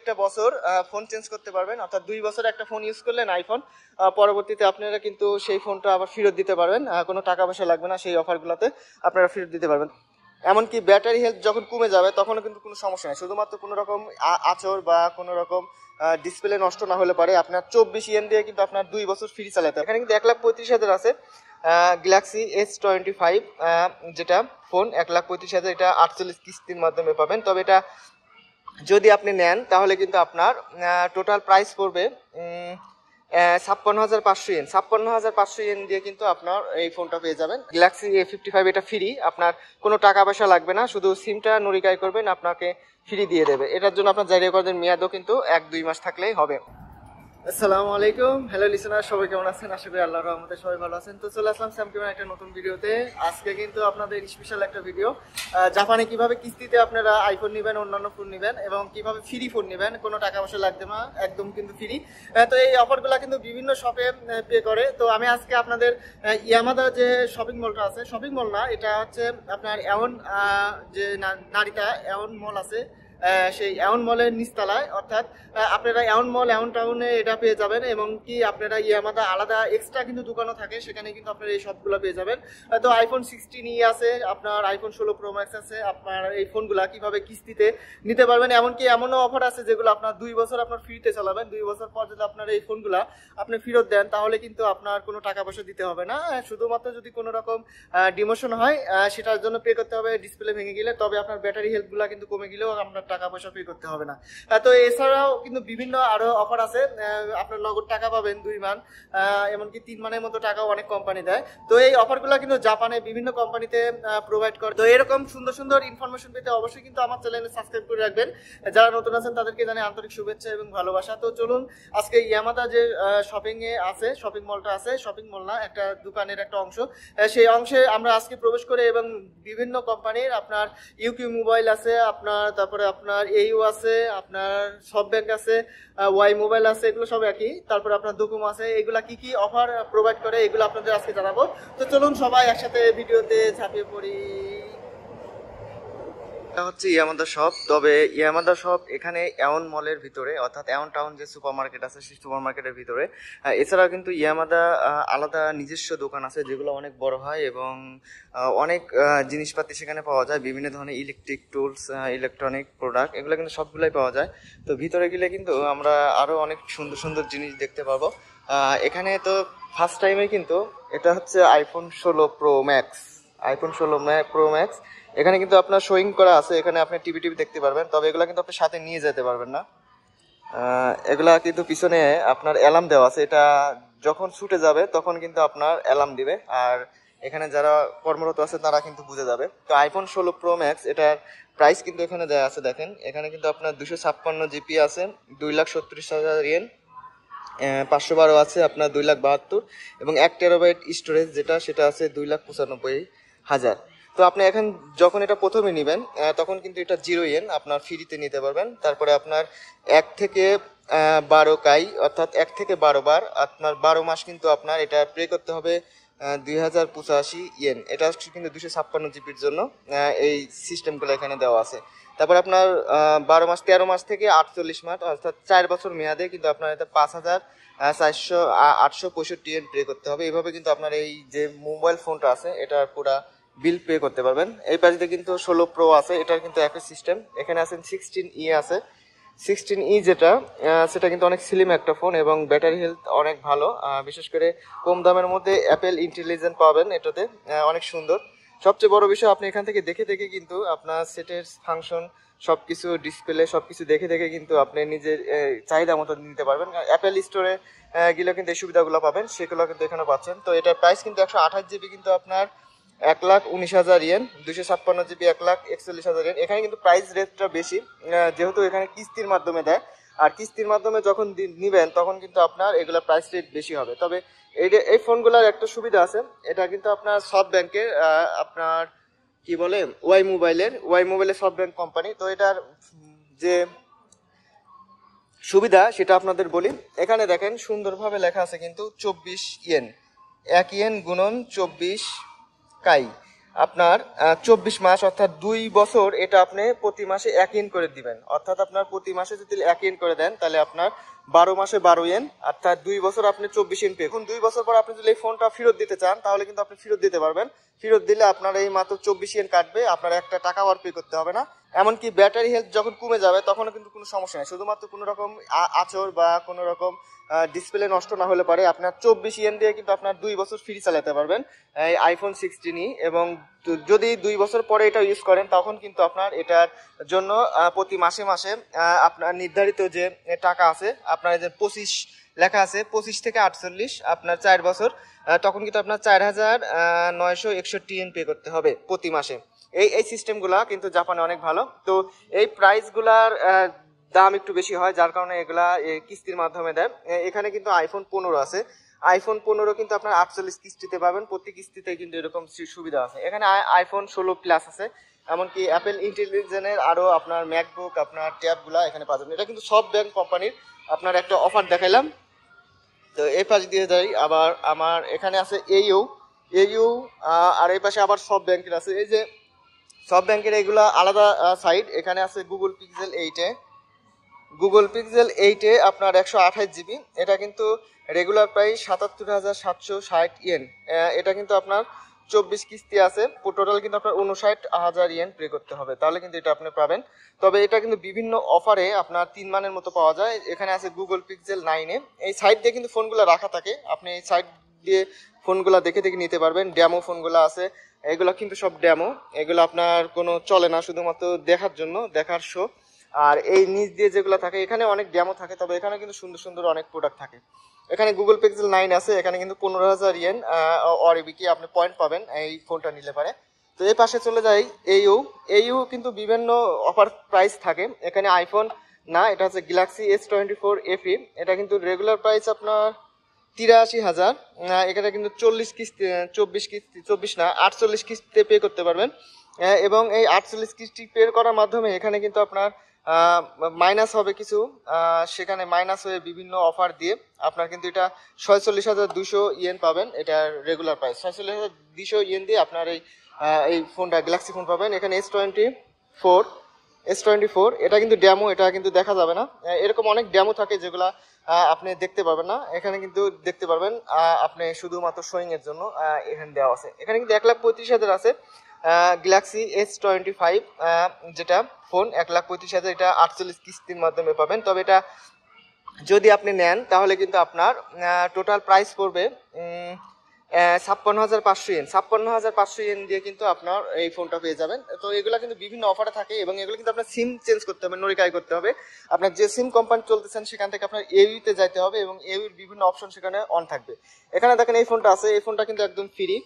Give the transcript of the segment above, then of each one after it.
প্রত্যেকটা বছর phone change করতে পারবেন, অর্থাৎ 2 বছর একটা ফোন ইউজ করলেন আইফোন, পরবর্তীতে আপনারা কিন্তু সেই ফোনটা আবার ফেরত দিতে পারবেন, কোনো টাকা পয়সা লাগবে না, সেই অফারগুলোতে আপনারা ফেরত দিতে পারবেন। এমনকি ব্যাটারি হেলথ যখন কমে যাবে তখনও কিন্তু কোনো সমস্যা নেই, শুধুমাত্র কোনো রকম আঁচড় বা কোনো রকম ডিসপ্লে নষ্ট না হলে পারে আপনার 24 ইয়েন দিয়ে কিন্তু আপনার 2 বছর ফ্রি চালাতে। এখানে কিন্তু 1,35,000 আছে গ্যালাক্সি S25, যেটা ফোন 1,35,000, এটা 48 কিস্তির মাধ্যমে পাবেন। তবে এটা যদি আপনি নেন তাহলে কিন্তু আপনার টোটাল প্রাইস পড়বে 56,500 ইয়েন। 56,500 ইয়েন দিয়ে কিন্তু আপনার এই ফোনটা পেয়ে যাবেন। গ্যালাক্সি A55 এটা ফ্রি, আপনার কোনো টাকা পয়সা লাগবে না, শুধু সিমটা নুরিকাই করবেন, আপনাকে ফ্রি দিয়ে দেবে। এটার জন্য আপনার জারি রেকর্ডের মেয়াদও কিন্তু 1-2 মাস থাকলেই হবে। আসসালামু আলাইকুম, হ্যালো লিসেনার, সবাই কেমন আছেন? আশা করি আল্লাহর রহমতে সবাই ভালো আছেন। তো চলে আসলাম স্যাম কেমন একটা নতুন ভিডিওতে। আজকে কিন্তু আপনাদের স্পেশাল একটা ভিডিও, জাপানে কিভাবে কিস্তিতে আপনারা আইফোন নেবেন, অন্যান্য ফোন নেবেন এবং কিভাবে ফ্রি ফোন নেবেন, কোনো টাকা পয়সা লাগবে না, একদম কিন্তু ফ্রি। তো এই অফারগুলো কিন্তু বিভিন্ন শপে পে করে। তো আমি আজকে আপনাদের ইয়ামাদা যে শপিং মলটা আছে, শপিং মল না, এটা হচ্ছে আপনার এমন যে নারিতা এমন মল আছে, সেই এমন মলের নিচতলায়, অর্থাৎ আপনারা এমন মল এমন টাউনে এটা পেয়ে যাবেন। এবং কি আপনারা ইয়ামাদা আলাদা এক্সট্রা কিন্তু দোকানও থাকে, সেখানে কিন্তু আপনারা এই সবগুলো পেয়ে যাবেন। তো আইফোন 16 আছে, আপনার আইফোন 16 প্রো ম্যাক্স আছে, আপনার এই ফোনগুলা কিভাবে কিস্তিতে নিতে পারবেন। এমনকি এমনও অফার আছে যেগুলো আপনার 2 বছর আপনার ফ্রিতে চালাবেন, 2 বছর পর যদি আপনার এই ফোনগুলা আপনি ফেরত দেন তাহলে কিন্তু আপনার কোনো টাকা পয়সা দিতে হবে না, শুধুমাত্র যদি কোনো রকম ডিমোশন হয় সেটার জন্য পে করতে হবে, ডিসপ্লে ভেঙে গেলে। তবে আপনার ব্যাটারি হেলথগুলো কিন্তু কমে গেলেও আপনার টাকা পয়সা পে করতে হবে না। তো এছাড়াও কিন্তু বিভিন্ন আরো অফার আছে, আপনার নগদ টাকা পাবেন 2 মান, এমনকি 3 মানের মতো টাকাও অনেক কোম্পানি দেয়। তো এই অফারগুলো কিন্তু জাপানে বিভিন্ন কোম্পানিতে প্রোভাইড করে। তো এরকম সুন্দর সুন্দর ইনফরমেশন পেতে অবশ্যই কিন্তু আমার চ্যানেলে সাবস্ক্রাইব করে রাখবেন। যারা নতুন আছেন তাদেরকে জানাই আন্তরিক শুভেচ্ছা এবং ভালোবাসা। তো চলুন আজকে ইয়ামাদা যে শপিং এ আছে, শপিং মলটা আছে, শপিং মল না, একটা দোকানের একটা অংশ, সেই অংশে আমরা আজকে প্রবেশ করে এবং বিভিন্ন কোম্পানির আপনার ইউকিউ মোবাইল আছে, আপনার তারপরে আপনার এইউ আছে, আপনার সব ব্যাংক আছে, ওয়াই মোবাইল আছে, এগুলো সব একই। তারপরে আপনার ডোকোমো আছে, এগুলা কি কি অফার প্রোভাইড করে এগুলো আপনাদের আজকে জানাবো। তো চলুন সবাই একসাথে ভিডিওতে ঝাঁপিয়ে পড়ি। এটা হচ্ছে ইয়ামাদা শপ। তবে ইয়ামাদা শপ এখানে এওন মলের ভিতরে, অর্থাৎ এওন টাউন যে সুপার মার্কেট আছে সেই সুপার মার্কেটের ভিতরে। এছাড়াও কিন্তু ইয়ামাদা আলাদা নিজস্ব দোকান আছে যেগুলো অনেক বড় হয় এবং অনেক জিনিসপাতি সেখানে পাওয়া যায়, বিভিন্ন ধরনের ইলেকট্রিক টুলস, ইলেকট্রনিক প্রোডাক্ট, এগুলো কিন্তু সবগুলাই পাওয়া যায়। তো ভিতরে গেলে কিন্তু আমরা আরো অনেক সুন্দর সুন্দর জিনিস দেখতে পাবো। এখানে তো ফার্স্ট টাইমে কিন্তু এটা হচ্ছে iPhone 16 pro max, iPhone 16 pro max. এখানে কিন্তু আপনার শোয়িং করা আছে, এখানে আপনি টিভি দেখতে পারবেন। তবে এগুলা কিন্তু আপনি সাথে নিয়ে যেতে পারবেন না, এগুলা কিন্তু পিছনে আপনার অ্যালার্ম দেওয়া আছে, এটা যখন ছুটে যাবে তখন কিন্তু আপনার অ্যালার্ম দিবে। আর এখানে যারা কর্মরত আছে তারা কিন্তু বুঝে যাবে। তো আইফোন 16 প্রো ম্যাক্স এটার প্রাইস কিন্তু এখানে দেওয়া আছে, দেখেন এখানে কিন্তু আপনার 256 জিবি আছে 2,37,000 ইয়েন, 512 আছে আপনার 2,72, এবং 1 টেরাবাইট স্টোরেজ যেটা সেটা আছে 2,95,000। তো আপনি এখন যখন এটা প্রথমে নেবেন তখন কিন্তু এটা 0 ইয়েন আপনার ফ্রিতে নিতে পারবেন। তারপরে আপনার 1 থেকে 12 কাই, অর্থাৎ 1 থেকে 12 বার আপনার 12 মাস কিন্তু আপনার এটা পে করতে হবে 2,085 ইয়েন। এটা কিন্তু 256 জিবির জন্য এই সিস্টেমগুলো এখানে দেওয়া আছে। তারপর আপনার 12 মাস 13 মাস থেকে 48 মাস, অর্থাৎ 4 বছর মেয়াদে কিন্তু আপনার এটা 5,865 ইয়েন পে করতে হবে। এইভাবে কিন্তু আপনার এই যে মোবাইল ফোনটা আছে এটার পুরা বিল পে করতে পারবেন। এই পাশে কিন্তু 16 প্রো আছে, এটার কিন্তু একই সিস্টেম। এখানে আছেন 16E আছে, 16E যেটা সেটা কিন্তু অনেক স্লিম একটা ফোন এবং ব্যাটারি হেলথ অনেক ভালো। বিশেষ করে কম দামের মধ্যে অ্যাপেল ইন্টেলিজেন্ট পাবেন এটাতে, অনেক সুন্দর। সবচেয়ে বড় বিষয় আপনি এখান থেকে দেখে দেখে কিন্তু আপনার সেটের ফাংশন সবকিছু, ডিসপ্লে সবকিছু দেখে দেখে কিন্তু আপনি নিজের চাহিদা মতো নিতে পারবেন। অ্যাপেল স্টোরে গেলে কিন্তু এই সুবিধাগুলো পাবেন, সেগুলো কিন্তু এখানে পাচ্ছেন। তো এটার প্রাইস কিন্তু 128 জিবি কিন্তু আপনার 1,19,000 ইয়েন, 256 জিবি 1,41,000 ইয়েন। এখানে কিন্তু প্রাইস রেটটা বেশি, যেহেতু এখানে কিস্তির মাধ্যমে দেয়। আর কিস্তির মাধ্যমে যখন নিবেন তখন কিন্তু আপনার এগুলা প্রাইস রেট বেশি হবে। তবে এই ফোনগুলোর একটা সুবিধা আছে, এটা কিন্তু আপনার সব ব্যাংকের আপনার কি বলে ওয়াই মোবাইলের সব ব্যাংক কোম্পানি। তো এটার যে সুবিধা সেটা আপনাদের বলি। এখানে দেখেন সুন্দরভাবে লেখা আছে কিন্তু 24 ইয়েন, 1 ইয়েন গুণন 24 কাই, আপনার 24 মাস অর্থাৎ 2 বছর এটা আপনি প্রতি মাসে 1 ইয়েন করে দিবেন। অর্থাৎ আপনার প্রতি মাসে যদি 1 ইয়েন করে দেন তাহলে আপনার 12 মাসে 12 ইয়েন, অর্থাৎ 2 বছর আপনি 24 ইয়েন পে। এখন 2 বছর পর আপনি যদি এই ফোনটা ফেরত দিতে চান তাহলে কিন্তু আপনি ফেরত দিতে পারবেন। ফেরত দিলে আপনার এই মাত্র 24 ইয়েন কাটবে, আপনার একটা টাকাও আর পে করতে হবে না। এমনকি ব্যাটারি হেলথ যখন কমে যাবে তখনও কিন্তু কোনো সমস্যা নেই, শুধুমাত্র কোনো রকম আঁচড় বা কোনো রকম ডিসপ্লে নষ্ট না হলে পারে আপনার 24 ইয়েন দিয়ে কিন্তু আপনার 2 বছর ফ্রি চালাতে পারবেন এই আইফোন 16ই। এবং যদি 2 বছর পরে এটা ইউজ করেন তখন কিন্তু আপনার এটার জন্য প্রতি মাসে মাসে আপনার নির্ধারিত যে টাকা আছে, আপনার যে 25 লেখা আছে 25 থেকে 48 আপনার 4 বছর, তখন কিন্তু আপনার 4961 ইয়েন পে করতে হবে প্রতি মাসে। এই সিস্টেমগুলা কিন্তু জাপানে অনেক ভালো। তো এই প্রাইসগুলার দাম একটু বেশি হয়, যার কারণে এগুলা কিস্তির মাধ্যমে দেয়। এখানে কিন্তু আইফোন 15 আছে, আইফোন 15 কিন্তু আপনার 48 কিস্তিতে পাবেন, প্রতি কিস্তিতে কিন্তু এরকম সুবিধা আছে। এখানে আইফোন 16 প্লাস আছে, এমনকি অ্যাপেল ইন্টেলিজেন্সের আরো আপনার ম্যাকবুক আপনার ট্যাবগুলা এখানে পাওয়া যাবে। এটা কিন্তু সব ব্যাংক কোম্পানির আপনার একটা অফার দেখাইলাম। তো এই পাশ দিয়ে যাই, আবার আমার এখানে আছে এইউ আর এই পাশে আবার সব ব্যাংকের আছে। এই যে সব ব্যাংকের এগুলা আলাদা সাইড। এখানে আছে গুগল পিক্সেল 8 আপনার 128 জিবি, এটা কিন্তু রেগুলার প্রাইস 77,760 ইয়েন। এটা কিন্তু আপনার 24 কিস্তি আছে, টোটাল কিন্তু আপনার 59,000 ইয়েন পে করতে হবে, তাহলে কিন্তু এটা আপনি পাবেন। তবে এটা কিন্তু বিভিন্ন অফারে আপনার 3 মানের মতো পাওয়া যায়। এখানে আছে গুগল পিক্সেল 9 এই সাইড দিয়ে কিন্তু ফোনগুলো রাখা থাকে, আপনি এই সাইড দিয়ে ফোনগুলো দেখে দেখে নিতে পারবেন। ডেমো ফোনগুলো আছে, এগুলো কিন্তু সব ডেমো, এগুলো আপনার কোনো চলে না, শুধুমাত্র দেখার জন্য, দেখার শো। আর এই নিচ দিয়ে যেগুলো থাকে এখানে অনেক ডেমো থাকে, তবে এখানে কিন্তু সুন্দর সুন্দর অনেক প্রোডাক্ট থাকে। এখানে গুগল পিক্সেল 9 আছে, এখানে কিন্তু 15,000 ইয়েন কি আপনি পয়েন্ট পাবেন এই ফোনটা নিলে পারে। তো এই পাশে চলে যাই এইউ কিন্তু বিভিন্ন অফার প্রাইস থাকে। এখানে আইফোন না, এটা হচ্ছে গ্যালাক্সি S24 FE, এটা কিন্তু রেগুলার প্রাইস আপনার 83,000। এখানে কিন্তু 48 কিস্তিতে পে করতে পারবেন। এবং এই 48 কিস্তি পে করার মাধ্যমে এখানে কিন্তু আপনার মাইনাস হবে কিছু, সেখানে মাইনাস হয়ে বিভিন্ন অফার দিয়ে আপনার কিন্তু এটা 46,200 ইয়েন পাবেন। এটার রেগুলার প্রাইস 46,200 ইয়েন দিয়ে আপনার এই ফোনটা গ্যালাক্সি ফোন পাবেন। এখানে S24 এটা কিন্তু ডেমো, এটা কিন্তু দেখা যাবে না। এরকম অনেক ডেমো থাকে যেগুলা আপনি দেখতে পারবেন না, এখানে কিন্তু দেখতে পারবেন। আপনি শুধুমাত্র শোয়িং এর জন্য এখানে দেওয়া আছে। এখানে কিন্তু 1,35,000 আছে গ্যালাক্সি S25, যেটা ফোন 1,35,000, এটা 48 কিস্তির মাধ্যমে পাবেন। তবে এটা যদি আপনি নেন তাহলে কিন্তু আপনার টোটাল প্রাইস পড়বে 56,500 ইয়েন দিয়ে কিন্তু আপনার এই ফোনটা পেয়ে যাবেন। তো এগুলো কিন্তু বিভিন্ন অফারে থাকে, এবং এগুলো কিন্তু আপনার সিম চেঞ্জ করতে হবে, নরিকাই করতে হবে। আপনার যে সিম কোম্পানি চলতেছেন সেখান থেকে আপনার এইউতে যাইতে হবে, এবং এইউর বিভিন্ন অপশন সেখানে অন থাকবে। এখানে দেখেন এই ফোনটা আছে, এই ফোনটা কিন্তু একদম ফ্রি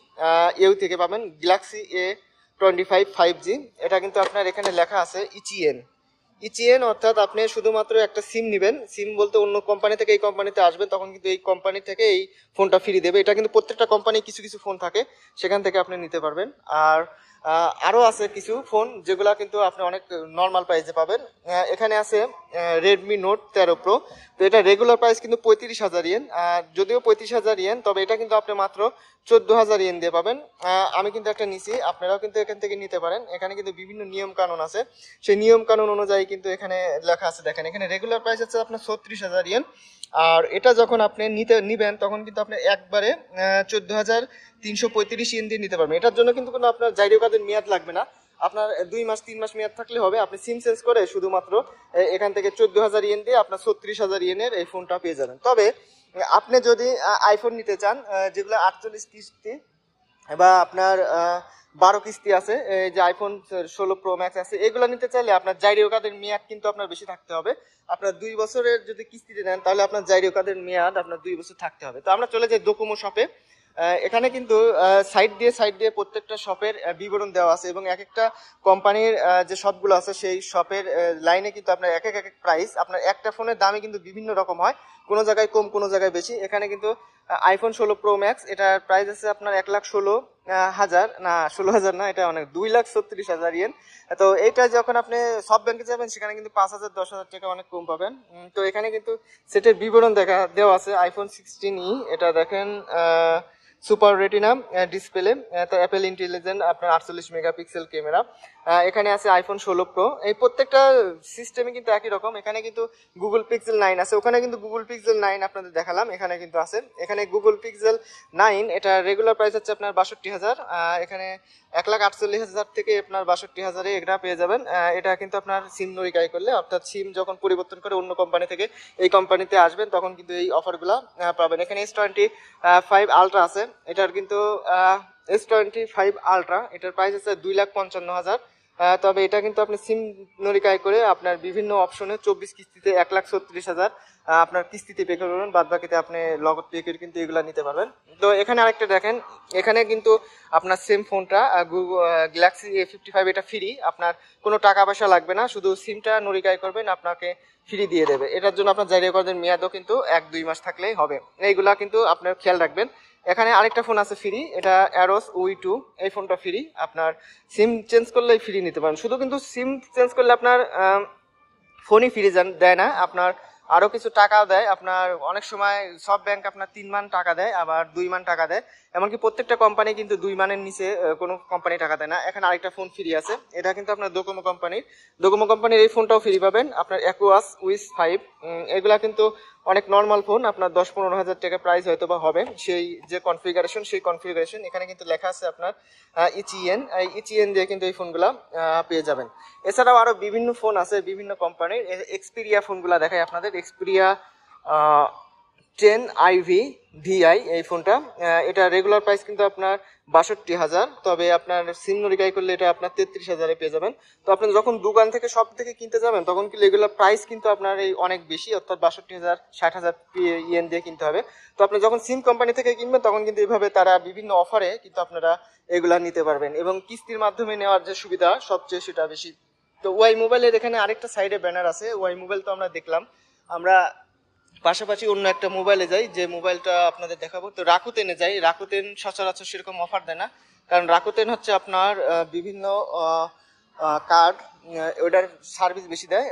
ইউ থেকে পাবেন, গ্যালাক্সি A25 5G। এটা কিন্তু আপনার এখানে লেখা আছে ইচিএন, অর্থাৎ আপনি শুধুমাত্র একটা সিম নেবেন, সিম বলতে অন্য কোম্পানি থেকে এই কোম্পানিতে আসবেন, তখন কিন্তু এই কোম্পানি থেকে এই ফোনটা ফ্রি দেবে। এটা কিন্তু প্রত্যেকটা কোম্পানি কিছু কিছু ফোন থাকে, সেখান থেকে আপনি নিতে পারবেন। আর আরও আছে কিছু ফোন যেগুলা কিন্তু আপনি অনেক নর্মাল প্রাইসে পাবেন। এখানে আছে রেডমি নোট 13 প্রো, তো এটা রেগুলার প্রাইস কিন্তু 35,000 ইয়েন, যদিও 35,000 ইয়েন, তবে এটা কিন্তু আপনি মাত্র 14,000 ইয়েন দিয়ে পাবেন। আমি কিন্তু একটা নিছি, আপনারাও কিন্তু এখান থেকে নিতে পারেন। এখানে কিন্তু বিভিন্ন নিয়ম কানুন আছে, সেই নিয়ম কানুন অনুযায়ী কিন্তু এখানে লেখা আছে। দেখেন এখানে রেগুলার প্রাইস হচ্ছে আপনার 36,000 ইয়েন, আর এটা যখন আপনি নিবেন তখন কিন্তু আপনি একবারে 14,335 ইয়েন দিয়ে নিতে পারবেন। এটার জন্য কিন্তু কোনো আপনার জাইরো কার্ডের মেয়াদ লাগবে না, আপনার 2 মাস 3 মাস মেয়াদ থাকলে হবে। আপনি সিম চেঞ্জ করে শুধুমাত্র এখান থেকে 14,000 ইয়েন দিয়ে আপনার 36,000 ইয়েনের এই ফোনটা পেয়ে যাবেন। তবে আপনি যদি আইফোন নিতে চান যেগুলো 48 কিস্তি বা আপনার 12 কিস্তি আছে, এই যে আইফোন 16 প্রো ম্যাক্স আছে, এগুলো নিতে চাইলে আপনার জাইরো কার্ডের মেয়াদ কিন্তু আপনার বেশি থাকতে হবে। আপনার 2 বছরের যদি কিস্তিতে নেন তাহলে আপনার জাইরো কার্ডের মেয়াদ আপনার 2 বছর থাকতে হবে। তো আমরা চলে যাই ডোকোমো শপে। এখানে কিন্তু সাইড দিয়ে প্রত্যেকটা শপের বিবরণ দেওয়া আছে, এবং এক একটা কোম্পানির যে শপগুলো আছে সেই শপের লাইনে কিন্তু আপনার এক এক প্রাইস, আপনার একটা ফোনের দামই কিন্তু বিভিন্ন রকম হয়, কোনো জায়গায় কম কোনো জায়গায় বেশি। এখানে কিন্তু আইফোন 16 প্রো ম্যাক্স এটার প্রাইস আছে আপনার 1,16,000 না, 16,000 না, এটা অনেক 2,36,000 ইয়েন। তো এইটা যখন আপনি সব ব্যাংকে যাবেন সেখানে কিন্তু 5,000 10,000 টাকা অনেক কম পাবেন। তো এখানে কিন্তু সেটের বিবরণ দেওয়া আছে। আইফোন 16E এটা দেখেন সুপার রেটিনা ডিসপ্লে, তো অ্যাপেল ইন্টেলিজেন্ট আপনার 48 মেগাপিক্সেল ক্যামেরা। এখানে আছে আইফোন 16 প্রো। এই প্রত্যেকটা সিস্টেমে কিন্তু একই রকম। এখানে কিন্তু গুগল পিক্সেল 9 আছে, ওখানে কিন্তু গুগল পিক্সেল 9 আপনাদের দেখালাম, এখানে কিন্তু আছে। এখানে গুগল পিক্সেল 9 এটা রেগুলার প্রাইস হচ্ছে আপনার 62,000, এখানে 1,48,000 থেকে আপনার 62,000-এ এটা পেয়ে যাবেন। এটা কিন্তু আপনার সিম নরিকাই করলে, অর্থাৎ সিম যখন পরিবর্তন করে অন্য কোম্পানি থেকে এই কোম্পানিতে আসবেন তখন কিন্তু এই অফারগুলো পাবেন। এখানে S25 আলট্রা আছে, এটার কিন্তু S25 আলট্রা এটার প্রাইস আছে 2,55,000। তবে এটা কিন্তু আপনি সিম নরিকাই করে আপনার বিভিন্ন অপশনে 24 কিস্তিতে 1,36,000 আপনার কিস্তিতে পে করবেন, বাদ বাকিতে আপনি লগত পে করে কিন্তু এগুলো নিতে পারবেন। তো এখানে আরেকটা দেখেন, এখানে কিন্তু আপনার সেম ফোনটা গ্যালাক্সি A55 এটা ফ্রি, আপনার কোনো টাকা পয়সা লাগবে না, শুধু সিমটা নরিকাই করবেন আপনাকে ফ্রি দিয়ে দেবে। এটার জন্য আপনার জারি রেকর্ডের মেয়াদও কিন্তু 1-2 মাস থাকলেই হবে। এইগুলা কিন্তু আপনার খেয়াল রাখবেন। এখানে আরেকটা ফোন আছে ফ্রি, এটা অ্যারোস UI2, এই ফোনটা ফ্রি, আপনার সিম চেঞ্জ করলেই ফ্রি নিতে পারেন। শুধু কিন্তু সিম চেঞ্জ করলে আপনার ফোনই ফ্রি দেয় না, আপনার আরও কিছু টাকাও দেয়। আপনার অনেক সময় সব ব্যাংক আপনার 3 মান টাকা দেয়, আবার 2 মান টাকা দেয়, এমনকি প্রত্যেকটা কোম্পানি কিন্তু 2 মানের নিচে কোনো কোম্পানি টাকা দেয় না। এখানে আরেকটা ফোন ফ্রি আছে, এটা কিন্তু আপনার ডোকোমো কোম্পানির এই ফোনটাও ফ্রি পাবেন আপনার অ্যাকুয়াস উইস 5। এগুলা কিন্তু অনেক নর্মাল ফোন, আপনার 10-15 হাজার টাকা প্রাইস হয়তো বা হবে। সেই যে কনফিগারেশন, সেই কনফিগারেশন এখানে কিন্তু লেখা আছে আপনার ইচিএন দিয়ে কিন্তু এই ফোনগুলা পেয়ে যাবেন। এছাড়াও আরো বিভিন্ন ফোন আছে বিভিন্ন কোম্পানির। এক্সপিরিয়া ফোনগুলা দেখাই আপনাদের, এক্সপিরিয়া 10IV VI এই ফোনটা, এটা রেগুলার প্রাইস কিন্তু আপনার 62,000, তবে আপনার সিম নরিকাই করলে এটা আপনার 33,000-এ পেয়ে যাবেন। তো আপনি যখন দোকান থেকে সব থেকে কিনতে যাবেন তখন কি রেগুলার প্রাইস কিন্তু আপনার এই অনেক বেশি, অর্থাৎ 62,000 60,000 ইয়েন দিয়ে কিনতে হবে। তো আপনি যখন সিম কোম্পানি থেকে কিনবেন তখন কিন্তু এইভাবে তারা বিভিন্ন অফারে কিন্তু আপনারা এগুলা নিতে পারবেন, এবং কিস্তির মাধ্যমে নেওয়ার যে সুবিধা সবচেয়ে সেটা বেশি। তো ওয়াই মোবাইলের এখানে আরেকটা সাইডে ব্যানার আছে, ওয়াই মোবাইল তো আমরা দেখলাম, আমরা পাশাপাশি অন্য একটা মোবাইলে যাই, যে মোবাইলটা আপনাদের দেখাবো। তো রাকুতেনে যাই, রাকুতেন সচরাচর সেরকম অফার দেয় না, কারণ রাকুতেন হচ্ছে আপনার বিভিন্ন কার্ড ওটার সার্ভিস বেশি দেয়,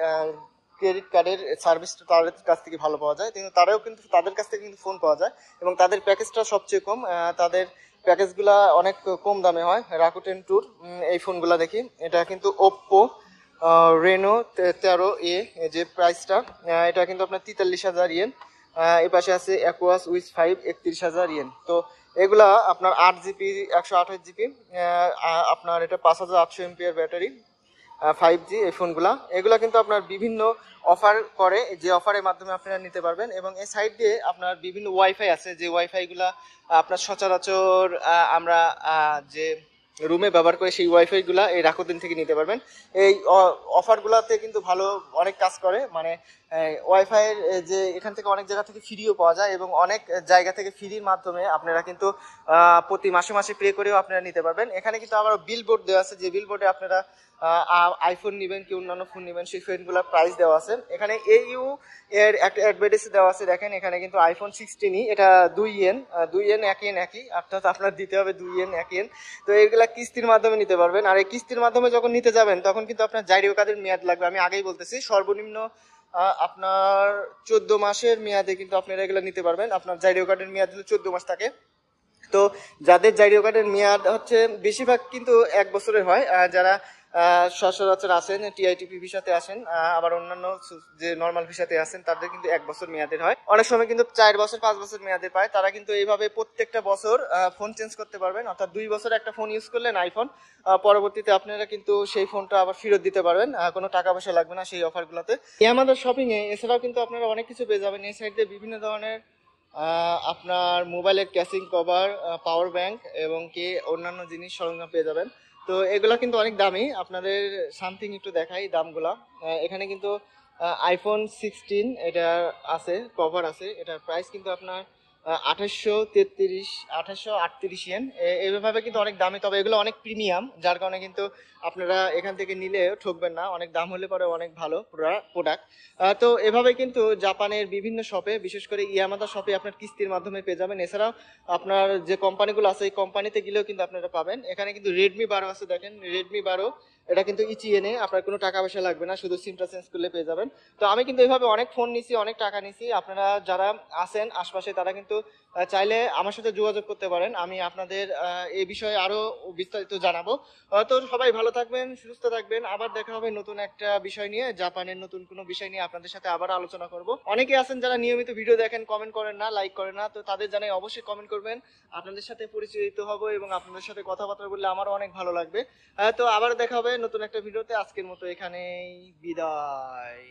ক্রেডিট কার্ডের সার্ভিসটা তাদের কাছ থেকে ভালো পাওয়া যায়, কিন্তু তারাও কিন্তু তাদের কাছ থেকে কিন্তু ফোন পাওয়া যায়, এবং তাদের প্যাকেজটা সবচেয়ে কম, তাদের প্যাকেজগুলা অনেক কম দামে হয়। রাকুটেন ট্যুর এই ফোনগুলা দেখি, এটা কিন্তু ওপ্পো রেনো 13A যে প্রাইসটা, এটা কিন্তু আপনার 43,000 ইয়েন। এই পাশে আছে অ্যাকুয়াস উইস 5 31,000 ইয়েন। তো এগুলা আপনার 8GB 128GB, আপনার এটা 5,800 এমপিআর ব্যাটারি, 5G এই ফোনগুলা। এগুলা কিন্তু আপনার বিভিন্ন অফার করে, যে অফারের মাধ্যমে আপনারা নিতে পারবেন। এবং এই সাইড দিয়ে আপনার বিভিন্ন ওয়াইফাই আছে, যে ওয়াইফাইগুলা আপনার সচরাচর আমরা যে রুমে ব্যবহার করে, সেই ওয়াইফাইগুলা এই রাকুতেন থেকে নিতে পারবেন। এই অফারগুলোতে কিন্তু ভালো অনেক কাজ করে, মানে ওয়াইফাইয়ের যে এখান থেকে অনেক জায়গা থেকে ফ্রিও পাওয়া যায়, এবং অনেক জায়গা থেকে ফ্রির মাধ্যমে আপনারা কিন্তু প্রতি মাসে মাসে পে করেও আপনারা নিতে পারবেন। এখানে কিন্তু আবার বিলবোর্ড দেওয়া আছে, যে বিলবোর্ডে আপনারা আইফোন নেবেন কি অন্যান্য ফোন নেবেন সেই ফোনগুলোর প্রাইস দেওয়া আছে। এখানে AU এর একটা অ্যাডভার্টাইজ দেওয়া আছে, দেখেন এখানে কিন্তু আইফোন 16 এটা 2 ইয়েন 1 ইয়েন একই, অর্থাৎ আপনার দিতে হবে 2 ইয়েন 1 ইয়েন। তো এইগুলা কিস্তির মাধ্যমে নিতে পারবেন। আর এই কিস্তির মাধ্যমে যখন নিতে যাবেন তখন কিন্তু আপনার জারি কার্ডের মেয়াদ লাগবে, আমি আগেই বলতেছি, সর্বনিম্ন আপনার 14 মাসের মেয়াদে কিন্তু আপনারা এগুলো নিতে পারবেন। আপনার জারি কার্ডের মেয়াদ হলো 14 মাস থাকে। তো যাদের জারি কার্ডের মেয়াদ হচ্ছে বেশিরভাগ কিন্তু 1 বছরের হয়, যারা সচরাচর আসেন টিআইটিপি ভিসাতে আসেন, আবার অন্যান্য যে নর্মাল ভিসাতে আসেন তাদের কিন্তু 1 বছর মেয়াদের হয়, অনেক সময় কিন্তু 4 বছর 5 বছর মেয়াদের পায়। তারা কিন্তু এইভাবে প্রত্যেকটা বছর ফোন চেঞ্জ করতে পারবেন, অর্থাৎ 2 বছর একটা ফোন ইউজ করলেন আইফোন, পরবর্তীতে আপনারা কিন্তু সেই ফোনটা আবার ফেরত দিতে পারবেন, কোনো টাকা পয়সা লাগবে না সেই অফারগুলোতে। আমাদের শপিং এ এছাড়াও কিন্তু আপনারা অনেক কিছু পেয়ে যাবেন। এই সাইডে বিভিন্ন ধরনের আপনার মোবাইলের ক্যাসিং কভার, পাওয়ার ব্যাংক এবং কি অন্যান্য জিনিস সরঞ্জাম পেয়ে যাবেন। তো এগুলা কিন্তু অনেক দামি, আপনাদের সামথিং একটু দেখাই দামগুলা। এখানে কিন্তু আইফোন 16 এটা আছে, কভার আছে, এটার প্রাইস কিন্তু আপনার 2838 ইয়েন। এইভাবে কিন্তু অনেক দামি, তবে এগুলো অনেক প্রিমিয়াম, যার কারণে কিন্তু আপনারা এখান থেকে নিলে ঠকবেন না, অনেক দাম হলে পরে অনেক ভালো প্রোডাক্ট। তো এভাবে কিন্তু জাপানের বিভিন্ন শপে, বিশেষ করে ইয়ামাদা শপে আপনার কিস্তির মাধ্যমে পেয়ে যাবেন। এছাড়াও আপনার যে কোম্পানিগুলো আছে এই কোম্পানিতে গেলেও কিন্তু আপনারা পাবেন। এখানে কিন্তু রেডমি 12 আছে, দেখেন রেডমি 12 এটা কিন্তু ইচিএনে, আপনার কোনো টাকা পয়সা লাগবে না, শুধু সিমটা চেঞ্জ করলে পেয়ে যাবেন। তো আমি কিন্তু এইভাবে অনেক ফোন নিছি, অনেক টাকা নিছি। আপনারা যারা আছেন আশপাশে তারা কিন্তু চাইলে আমার সাথে যোগাযোগ করতে পারেন, আমি আপনাদের এই বিষয়ে আরো বিস্তারিত জানাবো। তো সবাই ভালো থাকবেন, সুস্থ থাকবেন, আবার দেখা হবে নতুন একটা বিষয় নিয়ে, জাপানের নতুন কোনো বিষয় নিয়ে আপনাদের সাথে আবার আলোচনা করব। অনেকে আছেন যারা নিয়মিত ভিডিও দেখেন, কমেন্ট করেন না, লাইক করেন না, তো তাদের জানাই অবশ্যই কমেন্ট করবেন। আপনাদের সাথে পরিচিত হব এবং আপনাদের সাথে কথাবার্তা বললে আমারও অনেক ভালো লাগবে। তো আবার দেখা হবে নতুন একটা ভিডিওতে। আজকের মতো এখানেই বিদায়।